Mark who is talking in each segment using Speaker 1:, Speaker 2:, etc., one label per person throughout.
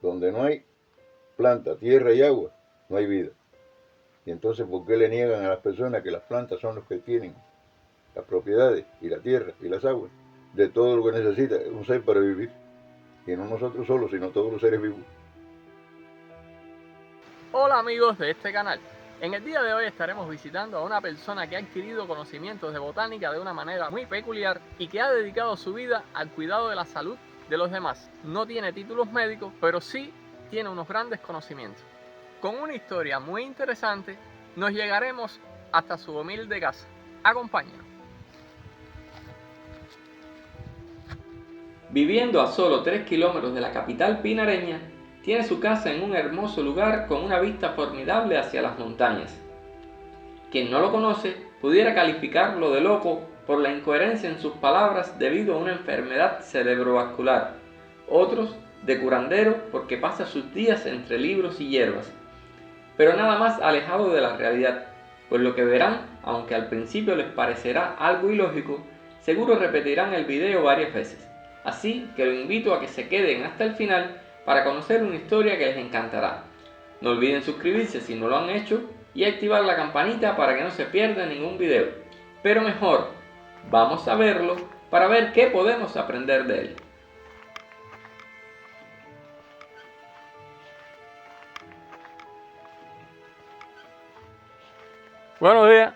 Speaker 1: donde no hay planta, tierra y agua, no hay vida. Y entonces, ¿por qué le niegan a las personas que las plantas son los que tienen las propiedades y la tierra y las aguas de todo lo que necesita un ser para vivir? Y no nosotros solos, sino todos los seres vivos.
Speaker 2: Hola amigos de este canal. En el día de hoy estaremos visitando a una persona que ha adquirido conocimientos de botánica de una manera muy peculiar y que ha dedicado su vida al cuidado de la salud de los demás. No tiene títulos médicos, pero sí tiene unos grandes conocimientos. Con una historia muy interesante, nos llegaremos hasta su humilde casa. Acompáñanos. Viviendo a solo 3 kilómetros de la capital pinareña, tiene su casa en un hermoso lugar con una vista formidable hacia las montañas. Quien no lo conoce pudiera calificarlo de loco por la incoherencia en sus palabras debido a una enfermedad cerebrovascular. Otros de curandero porque pasa sus días entre libros y hierbas. Pero nada más alejado de la realidad, pues lo que verán, aunque al principio les parecerá algo ilógico, seguro repetirán el video varias veces. Así que lo invito a que se queden hasta el final para conocer una historia que les encantará. No olviden suscribirse si no lo han hecho y activar la campanita para que no se pierda ningún video. Pero mejor, vamos a verlo para ver qué podemos aprender de él. Buenos días.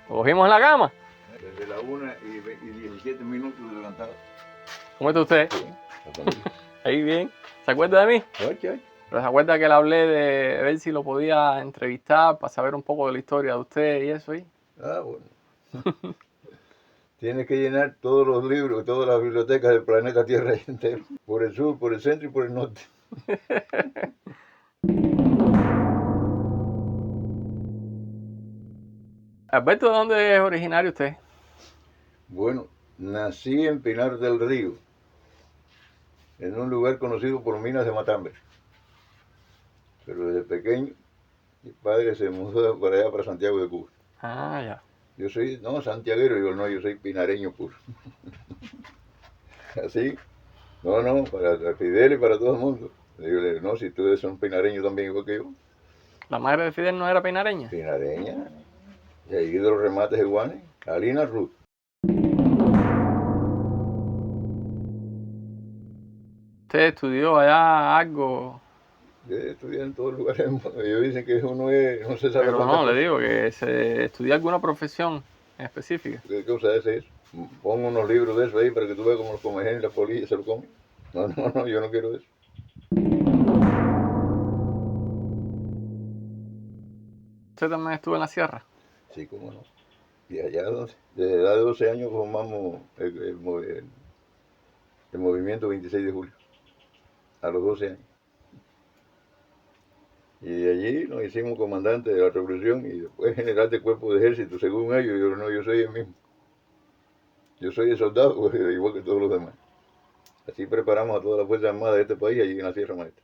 Speaker 2: ¿Cogimos la cama?
Speaker 1: Desde la 1:17 levantado.
Speaker 2: ¿Cómo está usted?
Speaker 1: Sí,
Speaker 2: Ahí bien. ¿Se acuerda de mí?
Speaker 1: oye.
Speaker 2: Pero se acuerda que le hablé de ver si lo podía entrevistar para saber un poco de la historia de usted y eso ahí.
Speaker 1: Ah, bueno. Tienes que llenar todos los libros, todas las bibliotecas del planeta Tierra entero. Por el sur, por el centro y por el norte.
Speaker 2: Alberto, ¿de dónde es originario usted?
Speaker 1: Bueno, nací en Pinar del Río, en un lugar conocido por minas de matambre. Pero desde pequeño, mi padre se mudó para allá, para Santiago de Cuba.
Speaker 2: Ah, ya.
Speaker 1: Yo soy, no, santiaguero, no, yo soy pinareño puro. Así, no, para Fidel y para todo el mundo. Digo, no, si ustedes son pinareños también igual que yo.
Speaker 2: ¿La madre de Fidel no era pinareña?
Speaker 1: Pinareña, y ahí de los remates de Guanes, Alina Ruth.
Speaker 2: ¿Usted estudió allá algo?
Speaker 1: Yo estudié en todos lugares del mundo. Ellos dicen que uno es, no se sabe
Speaker 2: Pero
Speaker 1: cuántas
Speaker 2: no, le
Speaker 1: cosas.
Speaker 2: digo que se estudió alguna profesión específica.
Speaker 1: ¿Qué cosa es eso? Pongo unos libros de eso ahí para que tú veas cómo los comen y las polillas se lo comen. No, yo no quiero eso.
Speaker 2: ¿Usted también estuvo en la sierra?
Speaker 1: Sí, cómo no. Y allá, desde la edad de 12 años, formamos el movimiento 26 de julio, a los 12 años. Y de allí nos hicimos comandantes de la revolución y después general de cuerpo de ejército, según ellos. Yo no, yo soy el mismo. Yo soy el soldado, pues, igual que todos los demás. Así preparamos a todas las Fuerzas Armadas de este país allí en la Sierra Maestra.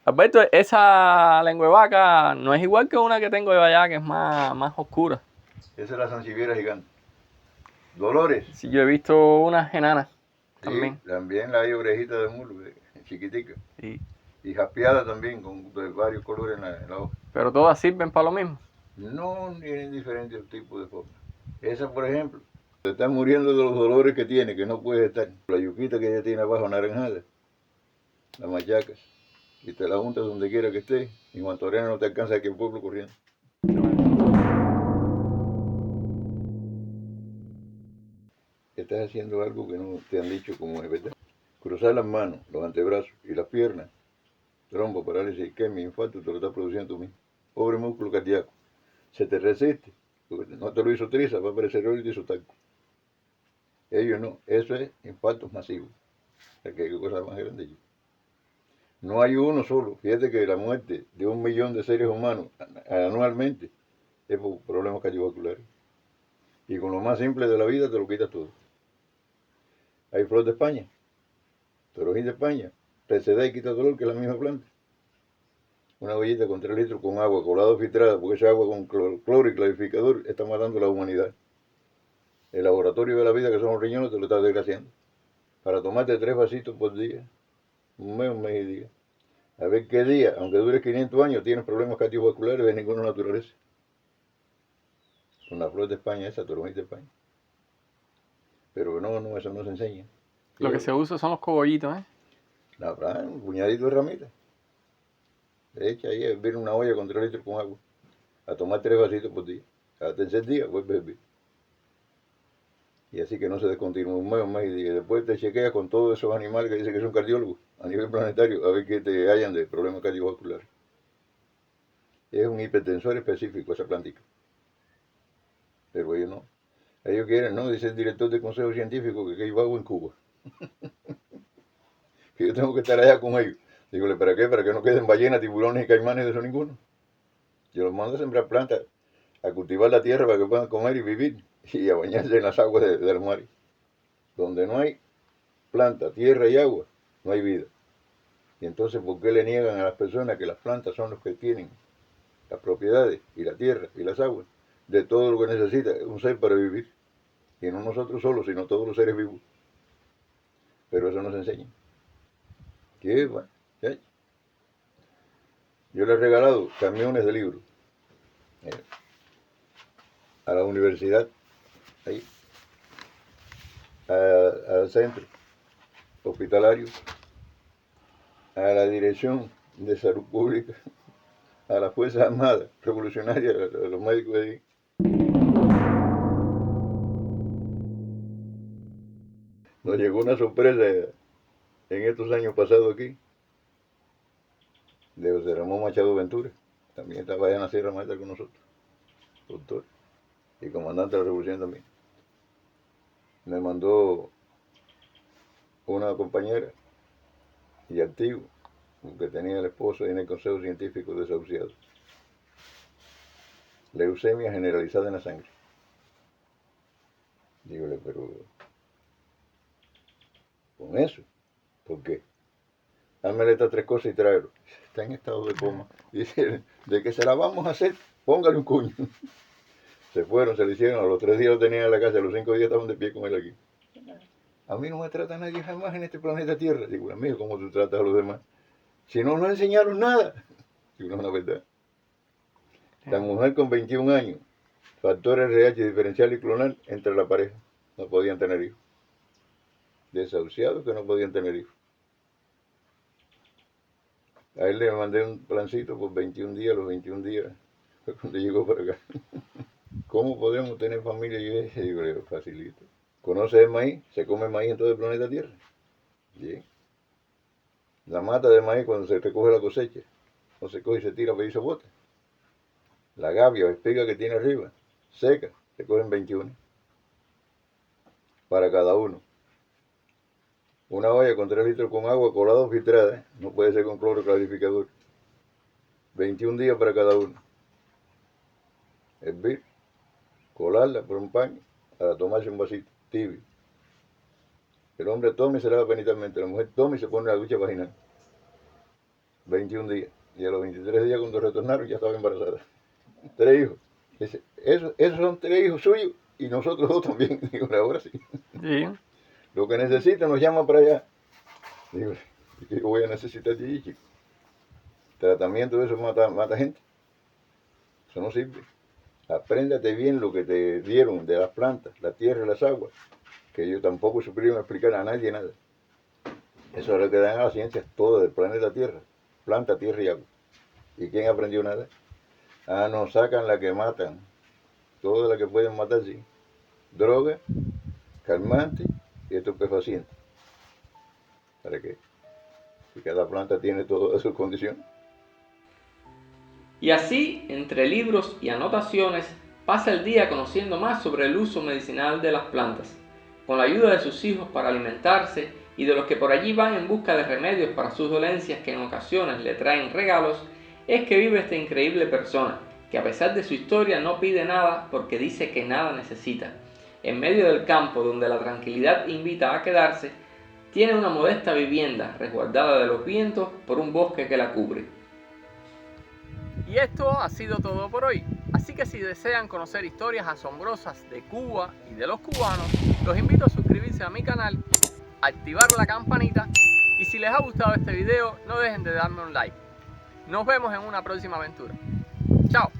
Speaker 2: Alberto, esa lengua de vaca no es igual que una que tengo yo allá, que es más oscura.
Speaker 1: Esa es la sansevieria gigante. Dolores.
Speaker 2: Sí, yo he visto unas enanas también.
Speaker 1: Sí, también la hay orejita de mulo, chiquitica.
Speaker 2: Sí.
Speaker 1: Y jaspeada también, con de varios colores en la hoja.
Speaker 2: Pero todas sirven para lo mismo.
Speaker 1: No, tienen diferentes tipos de formas. Esa, por ejemplo, se está muriendo de los dolores que tiene, que no puede estar. La yuquita que ella tiene abajo naranjada, la machaca, y te la juntas donde quiera que esté, y cuanto arena no te alcanza aquí el pueblo corriendo. Estás haciendo algo que no te han dicho como es, ¿verdad? Cruzar las manos, los antebrazos y las piernas, trombo, parálisis isquemia, infarto, te lo estás produciendo tú mismo. Pobre músculo cardíaco. Se te resiste, porque no te lo hizo Triza, va a aparecer hoy y te hizo talco. Ellos no, eso es infartos masivos. O sea, que cosa más grande. No hay uno solo. Fíjate que la muerte de 1 millón de seres humanos anualmente es por problemas cardiovasculares. Y con lo más simple de la vida te lo quitas todo. Hay flor de España, torojín de España, receda y quita dolor, que es la misma planta. Una ollita con 3 litros con agua colada filtrada, porque esa agua con cloro y clarificador está matando a la humanidad. El laboratorio de la vida, que son los riñones, te lo estás desgraciando. Para tomarte 3 vasitos por día, un mes y día. A ver qué día, aunque dure 500 años, tienes problemas cardiovasculares de ninguna naturaleza. Con la flor de España, esa toronjita de España. Pero no, eso no se enseña.
Speaker 2: Lo que se usa son los cogollitos, ¿eh?
Speaker 1: Un puñadito de ramitas. Le echa ahí, viene una olla con 3 litros con agua. A tomar 3 vasitos por día. Cada tercer día vuelve a beber. Y así que no se descontinúa un mes y día. Después te chequeas con todos esos animales que dicen que son cardiólogos a nivel planetario, a ver qué te hallan de problemas cardiovasculares. Es un hipertensor específico esa plantita. Pero ellos no. Ellos quieren, ¿no? Dice el director del Consejo Científico que yo hago en Cuba. Que yo tengo que estar allá con ellos. Dígole, ¿para qué? Para que no queden ballenas, tiburones y caimanes de eso ninguno. Yo los mando a sembrar plantas, a cultivar la tierra para que puedan comer y vivir. Y a bañarse en las aguas del mar. Donde no hay planta, tierra y agua, no hay vida. Y entonces, ¿por qué le niegan a las personas que las plantas son los que tienen las propiedades y la tierra y las aguas de todo lo que necesita un ser para vivir? Y no nosotros solos, sino todos los seres vivos. Pero eso no se enseña. ¿Qué? Bueno, ¿sí? Yo le he regalado camiones de libros a la universidad, ahí, al centro hospitalario, a la Dirección de Salud Pública, a las Fuerzas Armadas Revolucionarias, a los médicos de ahí. Nos llegó una sorpresa en estos años pasados aquí, de José Ramón Machado Ventura, también estaba allá en la Sierra Maestra con nosotros, doctor, y comandante de la Revolución también. Me mandó una compañera y activo, que tenía el esposo en el Consejo Científico desahuciado. Leucemia generalizada en la sangre. Dígole, pero con eso, ¿por qué? Dámele estas 3 cosas y tráelo. Está en estado de coma. Dice, de que se la vamos a hacer, póngale un cuño. Se fueron, se lo hicieron, a los 3 días lo tenían en la casa, a los 5 días estaban de pie con él aquí. A mí no me trata nadie jamás en este planeta Tierra. Digo, amigo, ¿cómo tú tratas a los demás? Si no nos enseñaron nada. Digo, no es una verdad. La mujer con 21 años, factores RH diferencial y clonal entre la pareja. No podían tener hijos. Desahuciados que no podían tener hijos. A él le mandé un plancito por 21 días, los 21 días, cuando llegó para acá. ¿Cómo podemos tener familia? Y yo digo, facilito. ¿Conoce el maíz? Se come maíz en todo el planeta Tierra. Bien. La mata de maíz cuando se recoge la cosecha, no se coge y se tira para irse bota. La gavia o espiga que tiene arriba, seca, se cogen 21 para cada uno. Una olla con 3 litros con agua colada o filtrada, no puede ser con cloro clarificador. 21 días para cada uno. Hervir, colarla por un paño para tomarse un vasito tibio. El hombre toma y se lava penitalmente, la mujer toma y se pone la ducha vaginal. 21 días. Y a los 23 días cuando retornaron ya estaba embarazada. 3 hijos. Esos son 3 hijos suyos y nosotros 2 también. Digo, ahora sí.
Speaker 2: Sí.
Speaker 1: Lo que necesita nos llama para allá. Digo, ¿qué voy a necesitar allí, chico? Tratamiento de eso mata gente. Eso no sirve. Apréndate bien lo que te dieron de las plantas, la tierra y las aguas, que ellos tampoco supieron explicar a nadie nada. Eso es lo que dan a las ciencias todas del planeta Tierra. Planta, tierra y agua. ¿Y quién aprendió nada? Nos sacan la que matan. Todas las que pueden matar, sí. Droga, calmante y estupefaciente. ¿Para qué? Si cada planta tiene todas sus condiciones.
Speaker 2: Y así, entre libros y anotaciones, pasa el día conociendo más sobre el uso medicinal de las plantas, con la ayuda de sus hijos para alimentarse y de los que por allí van en busca de remedios para sus dolencias que en ocasiones le traen regalos, es que vive esta increíble persona, que a pesar de su historia no pide nada porque dice que nada necesita. En medio del campo donde la tranquilidad invita a quedarse, tiene una modesta vivienda resguardada de los vientos por un bosque que la cubre. Y esto ha sido todo por hoy. Así que si desean conocer historias asombrosas de Cuba y de los cubanos, los invito a suscribirse a mi canal, activar la campanita y si les ha gustado este video no dejen de darme un like. Nos vemos en una próxima aventura. ¡Chao!